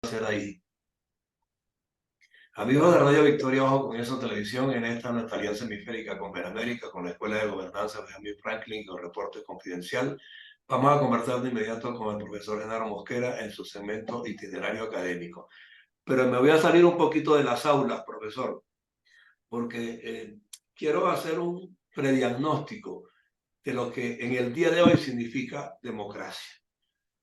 hacer ahí. Amigos de Radio Victoria Bajo Comienzo Televisión, en esta nuestra alianza hemisférica con Penamérica, con la Escuela de Gobernanza Benjamin Franklin, con Reporte Confidencial, vamos a conversar de inmediato con el profesor Genaro Mosquera en su segmento itinerario académico. Pero me voy a salir un poquito de las aulas, profesor, porque quiero hacer un prediagnóstico de lo que en el día de hoy significa democracia.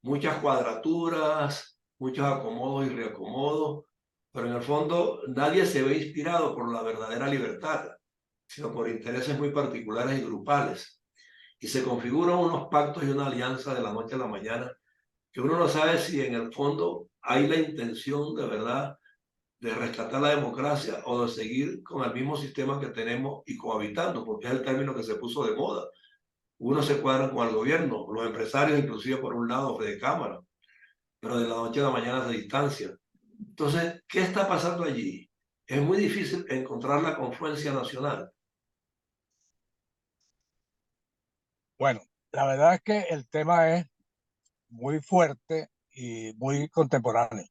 Muchas cuadraturas, muchos acomodos y reacomodos, pero en el fondo nadie se ve inspirado por la verdadera libertad, sino por intereses muy particulares y grupales. Y se configuran unos pactos y una alianza de la noche a la mañana que uno no sabe si en el fondo hay la intención de verdad de rescatar la democracia o de seguir con el mismo sistema que tenemos y cohabitando, porque es el término que se puso de moda. Unos se cuadran con el gobierno, los empresarios inclusive por un lado, de cámara, pero de la noche a la mañana se distancia. Entonces, ¿qué está pasando allí? Es muy difícil encontrar la confluencia nacional. Bueno, la verdad es que el tema es muy fuerte y muy contemporáneo.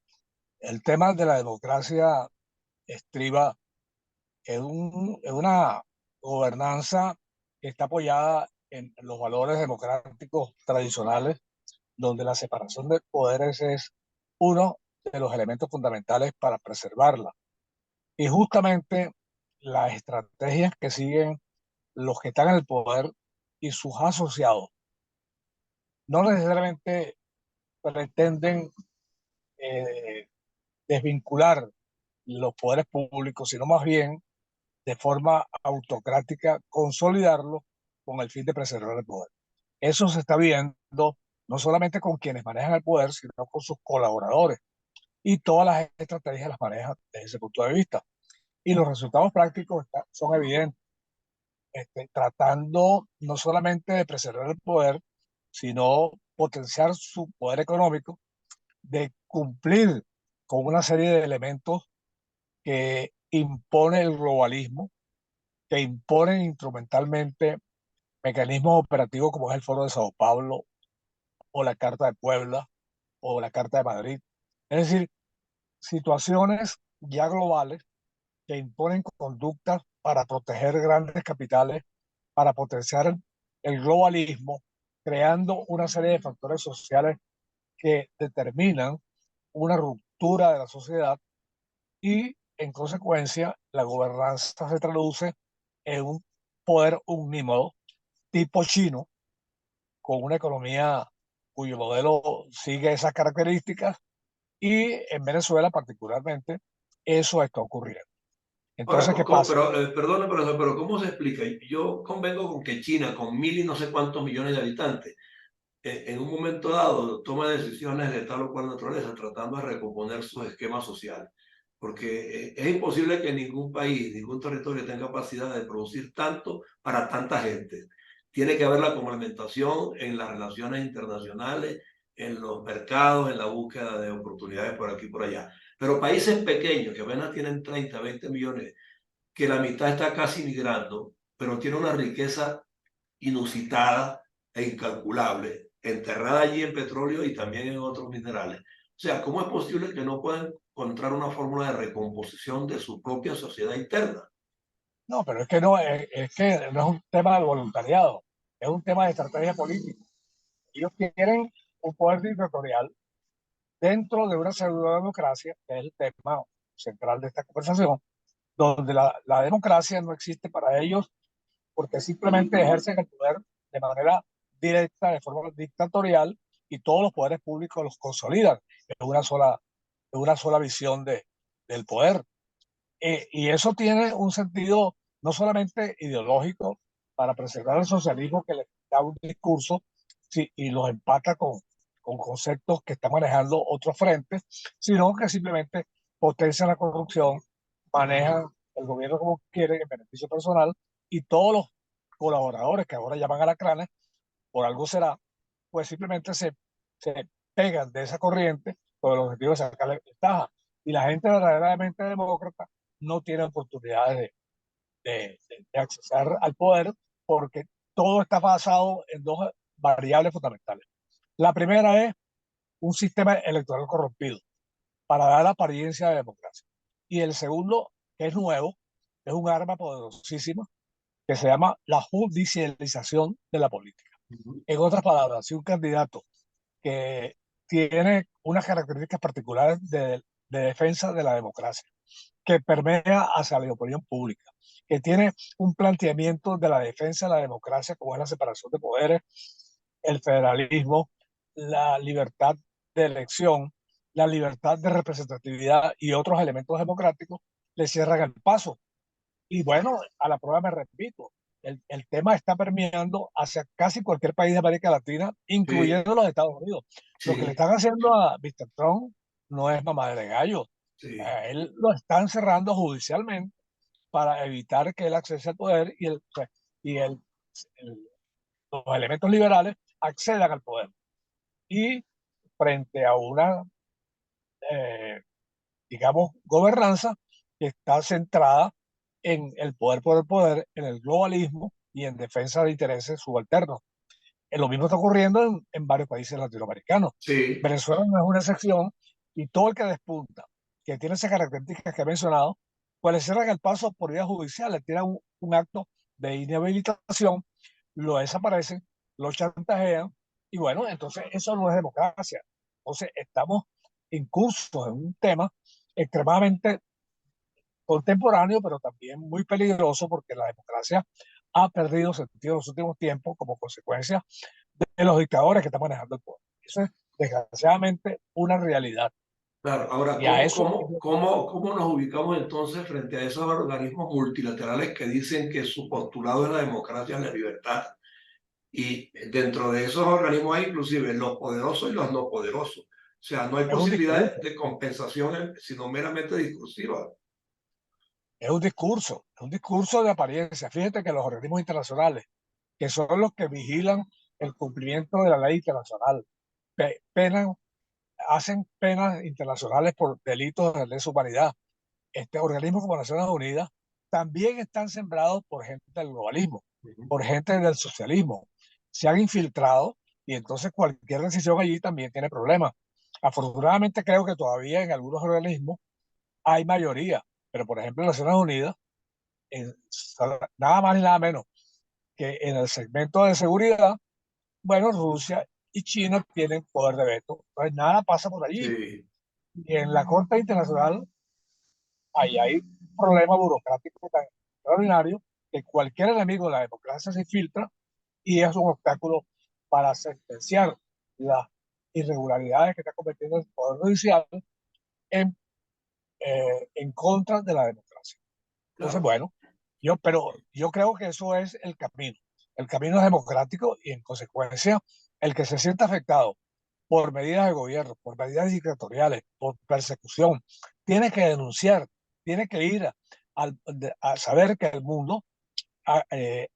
El tema de la democracia estriba en una gobernanza que está apoyada en los valores democráticos tradicionales, donde la separación de poderes es uno de los elementos fundamentales para preservarla. Y justamente las estrategias que siguen los que están en el poder y sus asociados no necesariamente pretenden eh, desvincular los poderes públicos, sino más bien de forma autocrática consolidarlos con el fin de preservar el poder. Eso se está viendo no solamente con quienes manejan el poder, sino con sus colaboradores. Y todas las estrategias las manejan desde ese punto de vista. Y los resultados prácticos son evidentes, tratando no solamente de preservar el poder, sino potenciar su poder económico, de cumplir con una serie de elementos que impone el globalismo, que imponen instrumentalmente mecanismos operativos como es el Foro de Sao Paulo o la Carta de Puebla o la Carta de Madrid. Es decir, situaciones ya globales que imponen conductas para proteger grandes capitales, para potenciar el globalismo, creando una serie de factores sociales que determinan una ruptura de la sociedad y, en consecuencia, la gobernanza se traduce en un poder omnímodo tipo chino, con una economía cuyo modelo sigue esas características y en Venezuela particularmente eso está ocurriendo. Ahora, Entonces, ¿qué pasa? pero, perdone, profesor, pero ¿cómo se explica? Yo convengo con que China, con mil y no sé cuántos millones de habitantes, en un momento dado toma decisiones de tal o cual naturaleza, tratando de recomponer sus esquemas sociales. Porque es imposible que ningún país, ningún territorio tenga capacidad de producir tanto para tanta gente. Tiene que haber la complementación en las relaciones internacionales, en los mercados, en la búsqueda de oportunidades por aquí y por allá. Pero países pequeños que apenas tienen 30, 20 millones, que la mitad está casi migrando, pero tiene una riqueza inusitada e incalculable, enterrada allí en petróleo y también en otros minerales. O sea, ¿cómo es posible que no puedan encontrar una fórmula de recomposición de su propia sociedad interna? No, pero es que no es un tema de voluntariado, es un tema de estrategia política. Ellos quieren un poder dictatorial dentro de una pseudo-democracia, que es el tema central de esta conversación, donde la democracia no existe para ellos porque simplemente ejercen el poder de manera directa, de forma dictatorial, y todos los poderes públicos los consolidan en una sola visión del poder. Y eso tiene un sentido no solamente ideológico para preservar el socialismo que le da un discurso sí, y los empata con conceptos que están manejando otros frentes, sino que simplemente potencian la corrupción, manejan el gobierno como quieren en beneficio personal y todos los colaboradores que ahora llaman alacranes, por algo será, pues simplemente se pegan de esa corriente con el objetivo de sacarle ventaja. Y la gente verdaderamente demócrata no tiene oportunidades de acceder al poder porque todo está basado en dos variables fundamentales. La primera es un sistema electoral corrompido. para dar apariencia de democracia. Y el segundo, que es nuevo, es un arma poderosísima que se llama la judicialización de la política. Ujú. En otras palabras, si un candidato que tiene unas características particulares de defensa de la democracia, que permea hacia la opinión pública, que tiene un planteamiento de la defensa de la democracia, como es la separación de poderes, el federalismo, la libertad de elección, la libertad de representatividad y otros elementos democráticos, le cierran el paso. Y bueno, a la prueba me repito, el tema está permeando hacia casi cualquier país de América Latina, Sí, incluyendo los Estados Unidos. Lo que le sí, están haciendo a Mr. Trump no es mamadera de gallo. sí, A él lo están cerrando judicialmente para evitar que él accese al poder y los elementos liberales accedan al poder. Y frente a una, eh, digamos, gobernanza que está centrada en el poder por el poder, en el globalismo y en defensa de intereses subalternos. Lo mismo está ocurriendo en varios países latinoamericanos. sí. Venezuela no es una excepción y todo el que despunta, que tiene esas características que he mencionado, pues le cierran el paso por vía judicial, le tiran un acto de inhabilitación, lo desaparecen, lo chantajean y bueno, entonces eso no es democracia. Entonces estamos incursos en un tema extremadamente contemporáneo, pero también muy peligroso porque la democracia ha perdido sentido en los últimos tiempos como consecuencia de los dictadores que están manejando el poder. Eso es desgraciadamente una realidad. Claro, ahora, Y a eso, ¿cómo nos ubicamos entonces frente a esos organismos multilaterales que dicen que su postulado es la democracia, la libertad? Y dentro de esos organismos hay inclusive los poderosos y los no poderosos. O sea, no hay es un posibilidad discurso, de compensación, sino meramente discursiva. es un discurso de apariencia. Fíjate que los organismos internacionales, que son los que vigilan el cumplimiento de la ley internacional, penan, hacen penas internacionales por delitos de lesa humanidad. Este organismo como Naciones Unidas también están sembrados por gente del globalismo, Ujú. por gente del socialismo. Se han infiltrado y entonces cualquier decisión allí también tiene problemas. Afortunadamente creo que todavía en algunos organismos hay mayoría, pero por ejemplo en Naciones Unidas, en, nada más ni nada menos que en el segmento de seguridad, bueno, Rusia y China tienen poder de veto, entonces nada pasa por allí. Sí, Y en la Corte Internacional ahí hay un problema burocrático tan extraordinario que cualquier enemigo de la democracia se filtra y es un obstáculo para sentenciar las irregularidades que está cometiendo el Poder Judicial en, en contra de la democracia. Entonces, claro. bueno, pero yo creo que eso es el camino. El camino es democrático y en consecuencia el que se sienta afectado por medidas de gobierno, por medidas dictatoriales, por persecución, tiene que denunciar, tiene que ir a saber que el mundo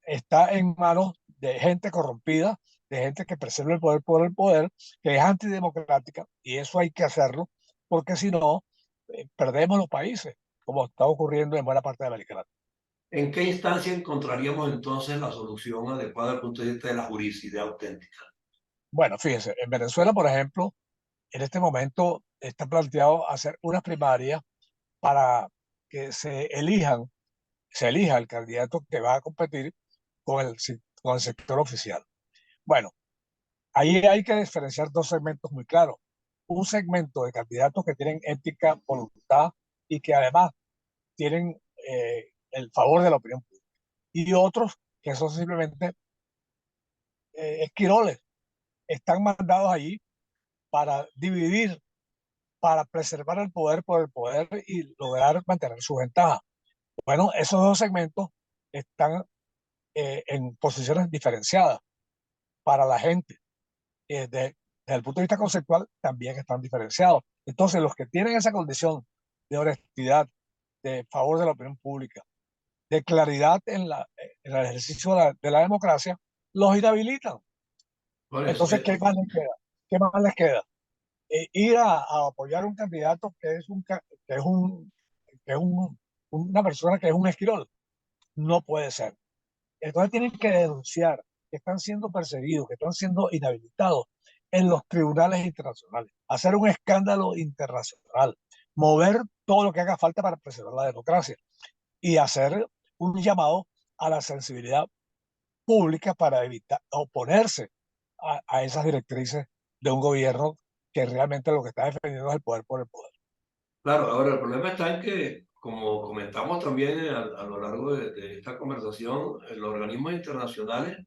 está en manos de gente corrompida, de gente que preserva el poder por el poder, que es antidemocrática, y eso hay que hacerlo, porque si no, perdemos los países, como está ocurriendo en buena parte de América Latina. ¿En qué instancia encontraríamos entonces la solución adecuada desde el punto de vista de la juridicidad auténtica? Bueno, fíjense, en Venezuela, por ejemplo, en este momento está planteado hacer unas primarias para que se elija el candidato que va a competir con el sector oficial. Bueno, ahí hay que diferenciar dos segmentos muy claros. Un segmento de candidatos que tienen ética, voluntad y que además tienen el favor de la opinión pública. Y otros que son simplemente esquiroles, están mandados allí para dividir, para preservar el poder por el poder y lograr mantener su ventaja. Bueno, esos dos segmentos están en posiciones diferenciadas para la gente. Desde el punto de vista conceptual, también están diferenciados. Entonces, los que tienen esa condición de honestidad, de favor de la opinión pública, de claridad en el ejercicio de la democracia, los inhabilitan. Por eso, Entonces, ¿qué más les queda? ¿Qué más les queda? Ir a apoyar a un candidato que es que es una persona que es un esquirol. No puede ser. Entonces tienen que denunciar que están siendo perseguidos, que están siendo inhabilitados en los tribunales internacionales, hacer un escándalo internacional. mover todo lo que haga falta para preservar la democracia y hacer un llamado a la sensibilidad pública para evitar oponerse a esas directrices de un gobierno que realmente lo que está defendiendo es el poder por el poder. Claro, ahora el problema está en que, como comentamos también a lo largo de esta conversación, los organismos internacionales, o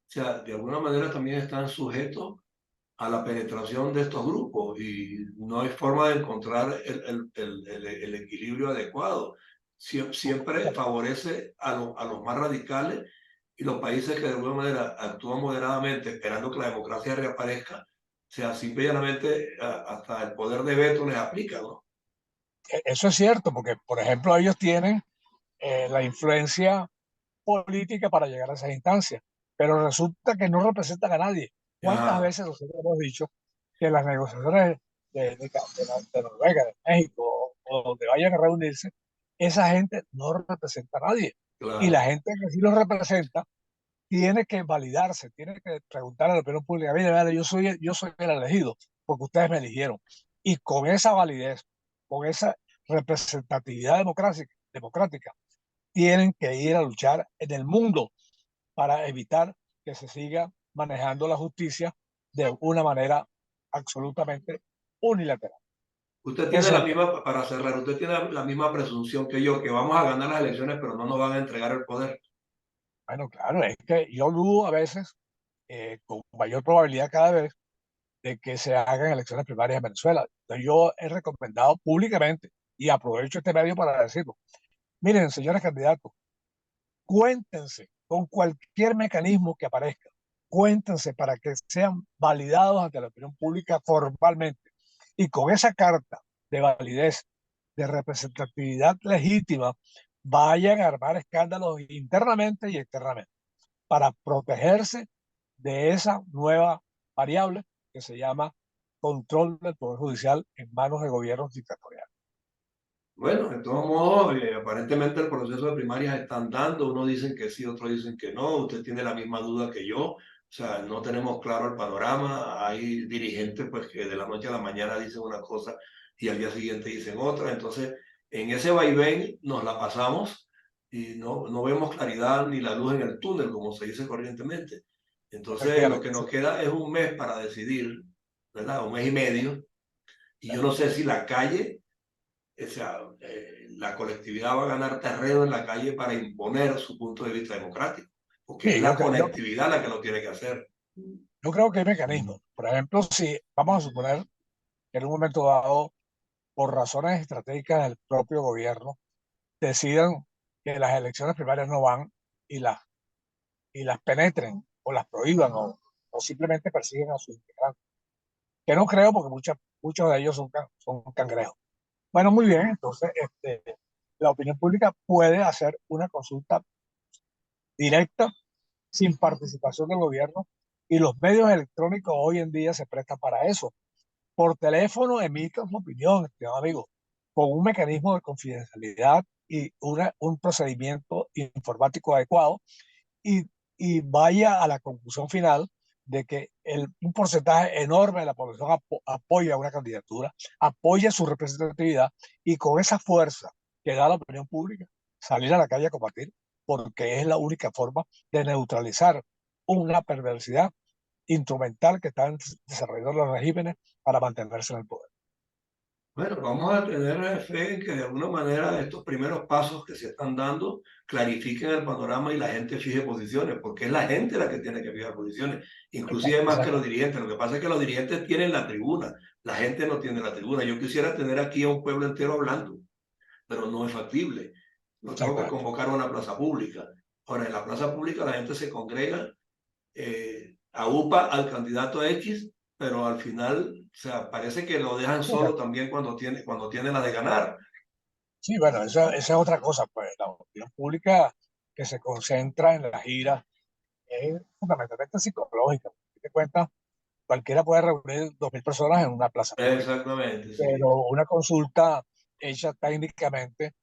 sea, de alguna manera también están sujetos a la penetración de estos grupos y no hay forma de encontrar el equilibrio adecuado. Siempre favorece a los más radicales y los países que de alguna manera actúan moderadamente esperando que la democracia reaparezca, o sea, simple y llanamente hasta el poder de veto les aplica, ¿no? Eso es cierto, porque, por ejemplo, ellos tienen la influencia política para llegar a esas instancias, pero resulta que no representan a nadie. ¿Cuántas Ajá, veces nosotros hemos dicho que las negociaciones de Noruega, de México, o donde vayan a reunirse, esa gente no representa a nadie? Y la claro. gente que sí los representa tiene que validarse, tiene que preguntar a la opinión pública, mire, vale, yo soy el elegido, porque ustedes me eligieron. Y con esa validez, con esa representatividad democrática, tienen que ir a luchar en el mundo para evitar que se siga manejando la justicia de una manera absolutamente unilateral. Usted tiene Ese es la el tema. misma, para cerrar, usted tiene la misma presunción que yo, que vamos a ganar las elecciones, pero no nos van a entregar el poder. Bueno, claro, es que yo dudo a veces, con mayor probabilidad cada vez, de que se hagan elecciones primarias en Venezuela. Entonces yo he recomendado públicamente, y aprovecho este medio para decirlo, miren, señores candidatos, cuéntense con cualquier mecanismo que aparezca, cuéntense para que sean validados ante la opinión pública formalmente. Y con esa carta de validez, de representatividad legítima, vayan a armar escándalos internamente y externamente para protegerse de esa nueva variable que se llama control del Poder Judicial en manos de gobiernos dictatoriales. Bueno, de todos modos, aparentemente el proceso de primarias está andando, unos dicen que sí, otros dicen que no, usted tiene la misma duda que yo, o sea, no tenemos claro el panorama, hay dirigentes pues que de la noche a la mañana dicen una cosa y al día siguiente dicen otra, entonces en ese vaivén nos la pasamos y no vemos claridad ni la luz en el túnel, como se dice corrientemente. Entonces lo Efectivamente. que nos queda es un mes para decidir, ¿verdad? Un mes y medio, y yo no sé si la calle, o sea, la colectividad va a ganar terreno en la calle para imponer su punto de vista democrático, porque es Sí, la conectividad la que lo tiene que hacer. yo creo que hay mecanismos. Por ejemplo, si vamos a suponer que en un momento dado, por razones estratégicas del propio gobierno, decidan que las elecciones primarias no van y las penetren o las prohíban o simplemente persiguen a sus integrantes. Que no creo porque muchos de ellos son cangrejos. Bueno, muy bien, entonces la opinión pública puede hacer una consulta directa sin participación del gobierno y los medios electrónicos hoy en día se prestan para eso. Por teléfono emitan su opinión, estimado amigo, con un mecanismo de confidencialidad y un procedimiento informático adecuado y, y vaya a la conclusión final de que un porcentaje enorme de la población apoya una candidatura, apoya su representatividad y con esa fuerza que da la opinión pública, salir a la calle a combatir, porque es la única forma de neutralizar una perversidad instrumental que están desarrollando los regímenes para mantenerse en el poder. Bueno, vamos a tener fe en que de alguna manera estos primeros pasos que se están dando clarifiquen el panorama y la gente fije posiciones, porque es la gente la que tiene que fijar posiciones, inclusive más que los Exacto, dirigentes. Lo que pasa es que los dirigentes tienen la tribuna, la gente no tiene la tribuna. Yo quisiera tener aquí a un pueblo entero hablando, pero no es factible. Lo tengo que exactamente. convocar a una plaza pública. Ahora, en la plaza pública la gente se congrega, aupa al candidato X, pero al final, o sea, parece que lo dejan solo también cuando tiene la de ganar. Sí, bueno, esa es otra cosa, pues la opinión pública que se concentra en la gira es fundamentalmente psicológica. Te cuenta, cualquiera puede reunir 2.000 personas en una plaza pública, Exactamente, pero sí. una consulta hecha técnicamente,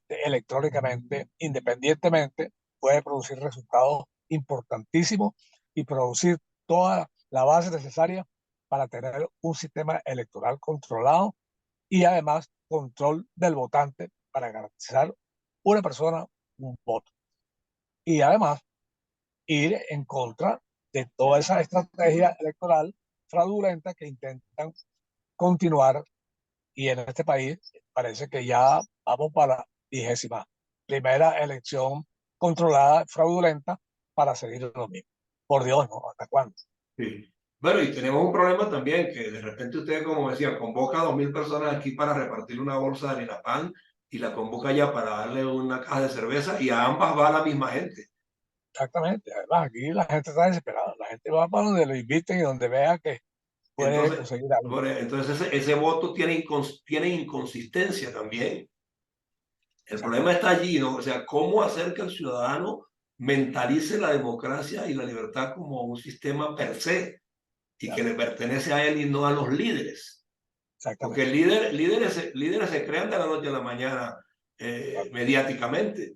electrónicamente, independientemente, puede producir resultados importantísimos y producir toda la base necesaria para tener un sistema electoral controlado y además control del votante para garantizar una persona, un voto. Y además ir en contra de toda esa estrategia electoral fraudulenta que intentan continuar. Y en este país parece que ya vamos para la 21ª elección controlada, fraudulenta, para seguir lo mismo. Por Dios, ¿no? ¿Hasta cuándo? Sí. Bueno, y tenemos un problema también, que de repente usted, como decía, convoca a 2.000 personas aquí para repartir una bolsa de harina pan y la convoca ya para darle una caja de cerveza y a ambas va la misma gente. Exactamente. Además, aquí la gente está desesperada. La gente va para donde lo inviten y donde vea que puede Entonces, conseguir algo. entonces ese voto tiene inconsistencia también. El problema Exactamente. está allí, ¿no? O sea, cómo hacer que el ciudadano mentalice la democracia y la libertad como un sistema per se y que Claro, le pertenece a él y no a los líderes. Porque exactamente. líderes se crean de la noche a la mañana Claro. mediáticamente.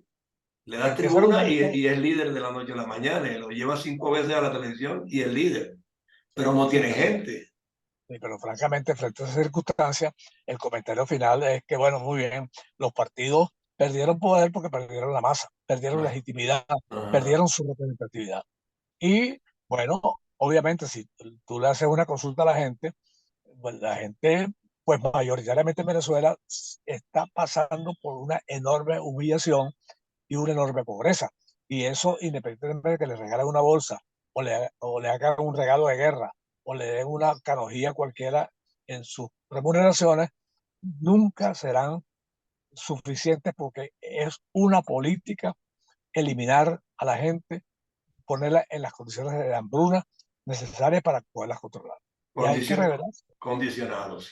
Le da Hay que ser tribuna honesto. y es líder de la noche a la mañana. Y lo lleva 5 veces a la televisión y es líder. Pero no tiene Exactamente. gente. Sí, pero francamente, frente a esa circunstancia, el comentario final es que, bueno, muy bien, los partidos perdieron poder porque perdieron la masa, perdieron Ah, legitimidad, ajá. perdieron su representatividad. Y, bueno, obviamente, si tú le haces una consulta a la gente, pues mayoritariamente en Venezuela está pasando por una enorme humillación y una enorme pobreza. Y eso, independientemente de que le regalen una bolsa o le hagan un regalo de guerra o le den una canojía cualquiera en sus remuneraciones, nunca serán suficientes porque es una política eliminar a la gente, ponerla en las condiciones de hambruna necesarias para poderlas controlar. Y hay que Condicio- revelarse. condicionados.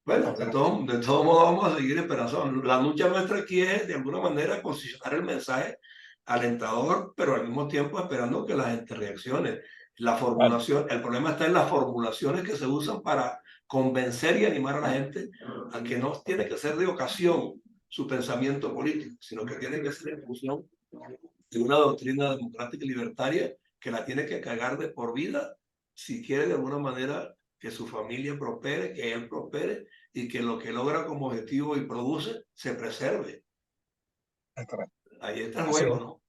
Bueno, Exactamente. de todo modo vamos a seguir esperando. La lucha nuestra aquí es de alguna manera posicionar el mensaje alentador, pero al mismo tiempo esperando que la gente reaccione. La Bueno, formulación, el problema está en las formulaciones que se usan para convencer y animar a la gente a que no tiene que ser de ocasión su pensamiento político, sino que tiene que ser en función de una doctrina democrática y libertaria que la tiene que cagar de por vida si quiere de alguna manera que su familia prospere, que él prospere y que lo que logra como objetivo y produce se preserve. exactamente. Ahí está el Así juego, es. ¿no?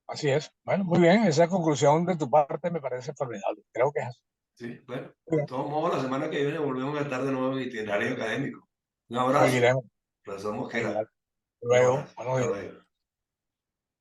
Así es. Bueno, muy bien. Esa conclusión de tu parte me parece formidable. Creo que es así. Sí, bueno, Muy de bien. todos modos, la semana que viene volvemos a estar de nuevo en itinerario académico. Un abrazo, Seguiremos. profesor Igual. Mosquera. Un Luego, abrazo. buenos Hasta días. luego.